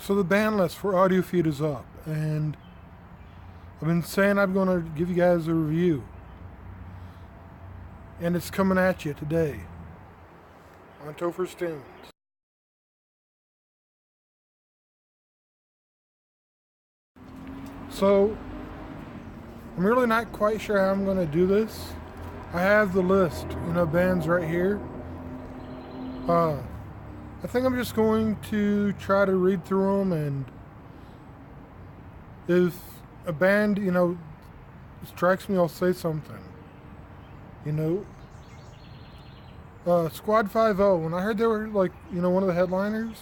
So the ban list for Audiofeed is up, and I've been saying I'm going to give you guys a review. And it's coming at you today on Tofer's Tunes. So, I'm really not quite sure how I'm going to do this. I have the list, bands right here. I think I'm just going to try to read through them, and if a band, strikes me, I'll say something. Squad 5-0, when I heard they were, one of the headliners,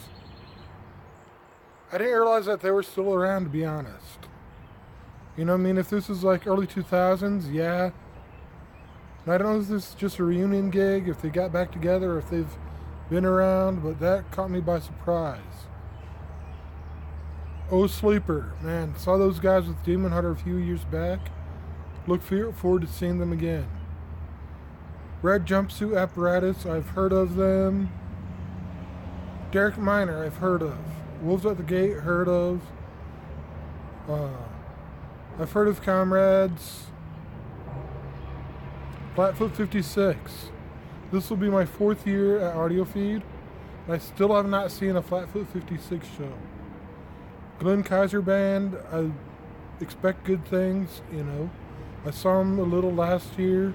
I didn't realize that they were still around, to be honest. If this is early 2000s, yeah. And I don't know if this is just a reunion gig, if they got back together, or if they've been around, but that caught me by surprise. Oh Sleeper, man, saw those guys with Demon Hunter a few years back. Look forward to seeing them again. Red Jumpsuit Apparatus, I've heard of them. Derek Minor, I've heard of. Wolves at the Gate, heard of. I've heard of Comrades. Flatfoot 56. This will be my 4th year at Audiofeed, and I still have not seen a Flatfoot 56 show. Glenn Kaiser Band, I expect good things, I saw them a little last year.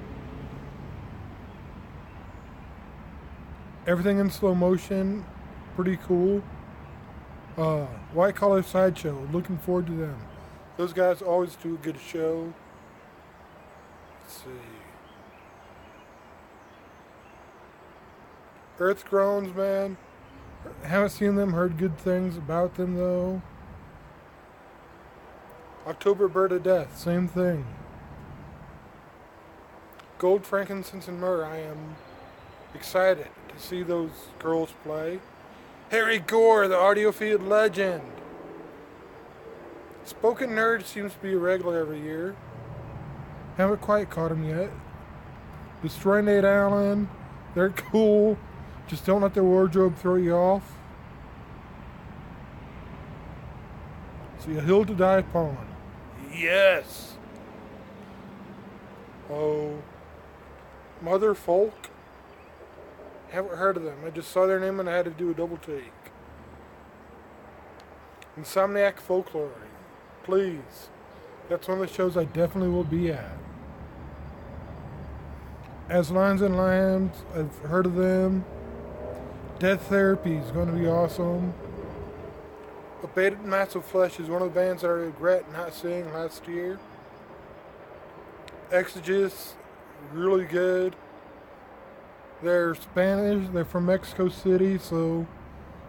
Everything in slow motion, pretty cool. White Collar Sideshow, looking forward to them. Those guys always do a good show. Let's see. Earth Groans, man. Haven't seen them, heard good things about them though. October Bird of Death, same thing. Gold, Frankincense, and Myrrh, I am excited to see those girls play. Harry Gore, the Audiofeed legend. Spoken Nerd seems to be a regular every year. Haven't quite caught him yet. Destroy Nate Allen, they're cool. Just don't let their wardrobe throw you off. See, A Hill to Die Upon. Yes! Oh, Mother Folk. Haven't heard of them. I just saw their name and I had to do a double take. Insomniac Folklore. Please. That's one of the shows I definitely will be at. As Lions and Lambs, I've heard of them. Death Therapy is going to be awesome. Abated Massive Flesh is one of the bands that I regret not seeing last year. Exegesis, really good. They're Spanish, they're from Mexico City, so,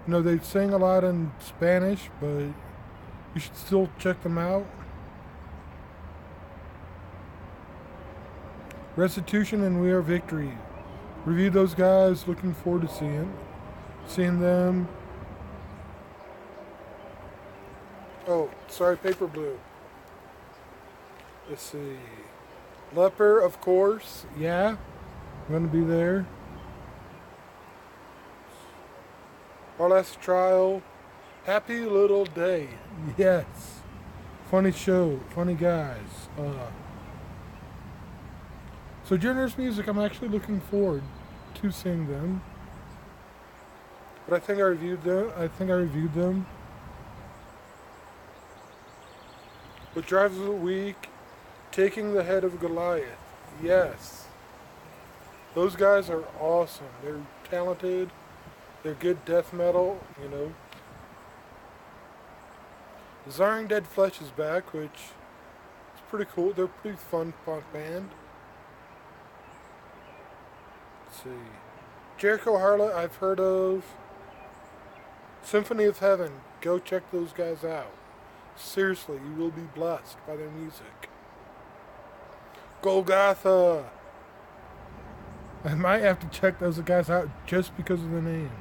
they sing a lot in Spanish, but you should still check them out. Restitution and We Are Victory. Reviewed those guys, looking forward to seeing them. Oh, sorry, Paper Blue. Let's see. Leper, of course. Yeah, I'm going to be there. Our Last Trial. Happy Little Day. Yes. Funny show. Funny guys. So Generous Music, I'm actually looking forward to seeing them. But I think I reviewed them. What Drives the Week, Taking the Head of Goliath. Yes. Those guys are awesome. They're talented. They're good death metal, Desiring Dead Flesh is back, which is pretty cool. They're a pretty fun punk band. Let's see. Jericho Harlot, I've heard of. Symphony of Heaven, go check those guys out. Seriously, you will be blessed by their music. Golgotha. I might have to check those guys out just because of the name.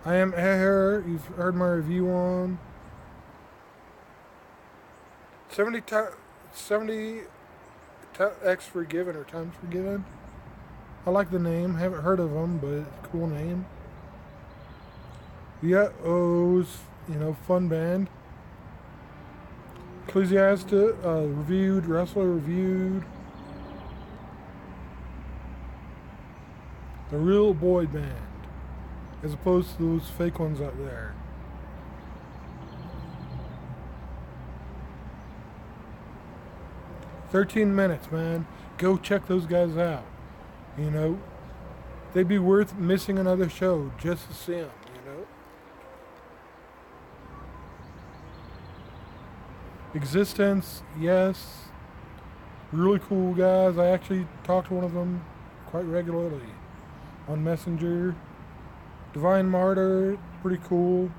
I Am Aher, you've heard my review on. 70 X Forgiven or Times Forgiven. I like the name. Haven't heard of them, but it's a cool name. Yeah, O's, fun band. Ecclesiastic reviewed, Wrestler reviewed. The real boy band, as opposed to those fake ones out there. $13 man. Go check those guys out. You know, they'd be worth missing another show just to see them. Existence, yes. Really cool guys. I actually talk to one of them quite regularly on Messenger. Divine Martyr, pretty cool.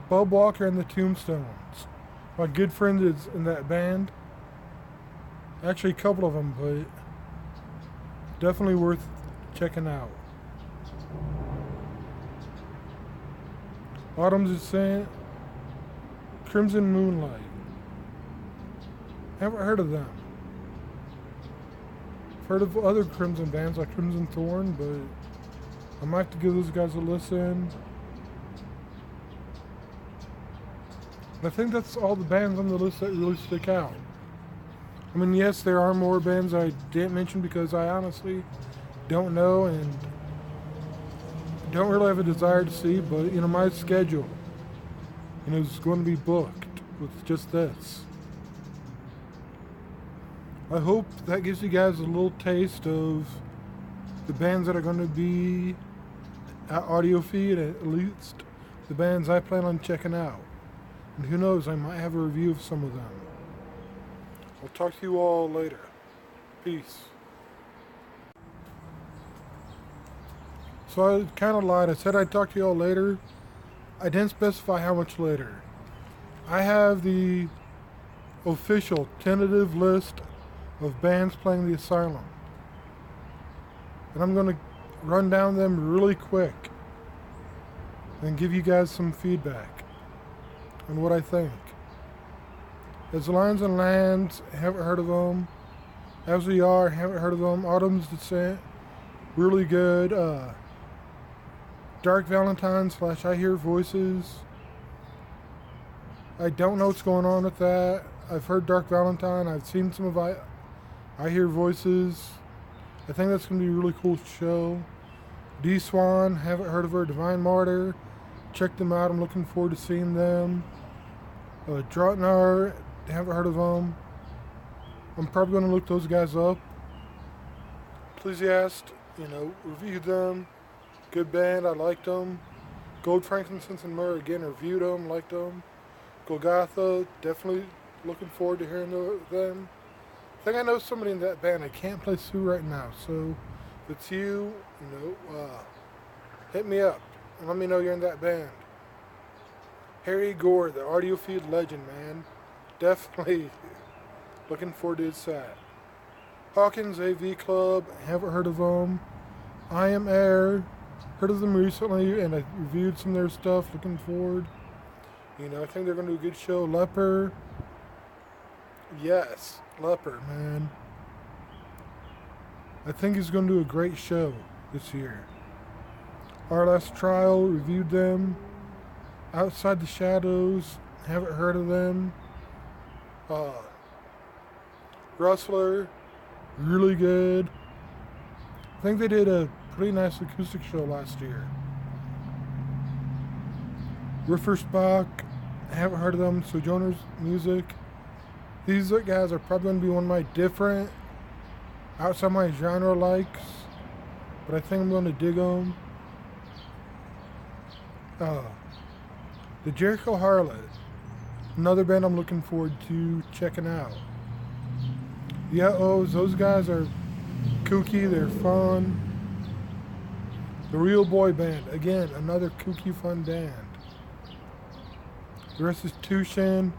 Bob Walker and the Tombstones. My good friend is in that band. Actually, a couple of them, but definitely worth checking out. Autumn's Descent, Crimson Moonlight. Haven't heard of them. I've heard of other Crimson bands like Crimson Thorn, but I might have to give those guys a listen. I think that's all the bands on the list that really stick out. I mean, yes, there are more bands I didn't mention because I honestly don't know and don't really have a desire to see, but, my schedule, is going to be booked with just this. I hope that gives you guys a little taste of the bands that are going to be at Audiofeed, at least the bands I plan on checking out. And who knows, I might have a review of some of them. I'll talk to you all later. Peace. So I kind of lied. I said I'd talk to you all later. I didn't specify how much later. I have the official tentative list of bands playing the Asylum. And I'm going to run down them really quick and give you guys some feedback on what I think. As Lions and Lands, haven't heard of them. As We Are, haven't heard of them. Autumn's Descent, really good. Dark Valentine / I Hear Voices. I don't know what's going on with that. I've heard Dark Valentine. I've seen some of I Hear Voices. I think that's going to be a really cool show. D Swan, haven't heard of her. Divine Martyr, check them out. I'm looking forward to seeing them. Drotnar, haven't heard of them. I'm probably going to look those guys up. Ecclesiastic, reviewed them. Good band, I liked them. Gold, Frankincense, and Myrrh, again, reviewed them, liked them. Golgotha, definitely looking forward to hearing them. I think I know somebody in that band. I can't place who right now, so if it's you, hit me up and let me know you're in that band. Harry Gore, the Audiofeed legend, man. Definitely looking forward to his set. Hawkins AV Club, haven't heard of them. I Am Air, heard of them recently, and I reviewed some of their stuff, looking forward. I think they're going to do a good show. Leper, yes, Leper, man. I think he's going to do a great show this year. Our Last Trial, reviewed them. Outside the Shadows, haven't heard of them. Wrestler, really good. I think they did a pretty nice acoustic show last year. Riffersbach, haven't heard of them. Sojourner's Music. These guys are probably going to be one of my different, outside my genre likes, but I think I'm going to dig them. The Jericho Harlot, another band I'm looking forward to checking out. Yeah, those guys are kooky, they're fun. The Real Boy Band, again, another kooky, fun band. The Restitution,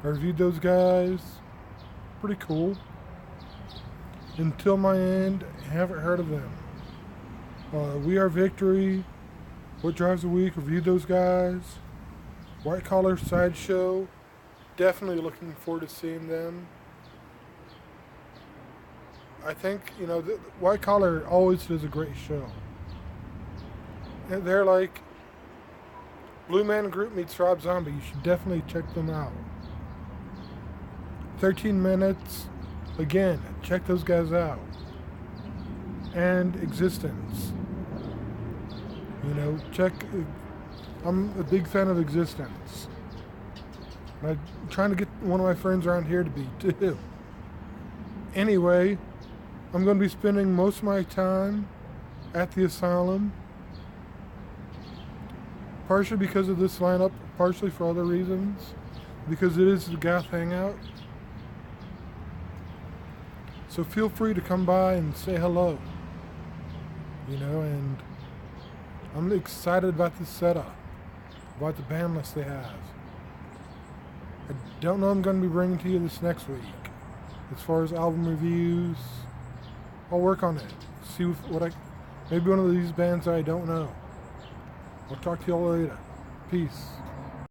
I reviewed those guys. Pretty cool. Until My End, haven't heard of them. We Are Victory, What Drives the Weak, reviewed those guys. White Collar Sideshow, definitely looking forward to seeing them. I think, White Collar always does a great show. And they're like Blue Man Group meets Rob Zombie. You should definitely check them out. 13 Minutes. Again, check those guys out. And Existence. You know, check. I'm a big fan of Existence. I'm trying to get one of my friends around here to be too. Anyway, I'm going to be spending most of my time at the Asylum. Partially because of this lineup, partially for other reasons. Because it is the goth hangout. So feel free to come by and say hello. You know, and I'm excited about this setup. About the band list they have. I don't know I'm going to be bringing to you this next week. As far as album reviews, I'll work on it. See maybe one of these bands I don't know. I'll talk to y'all later. Peace.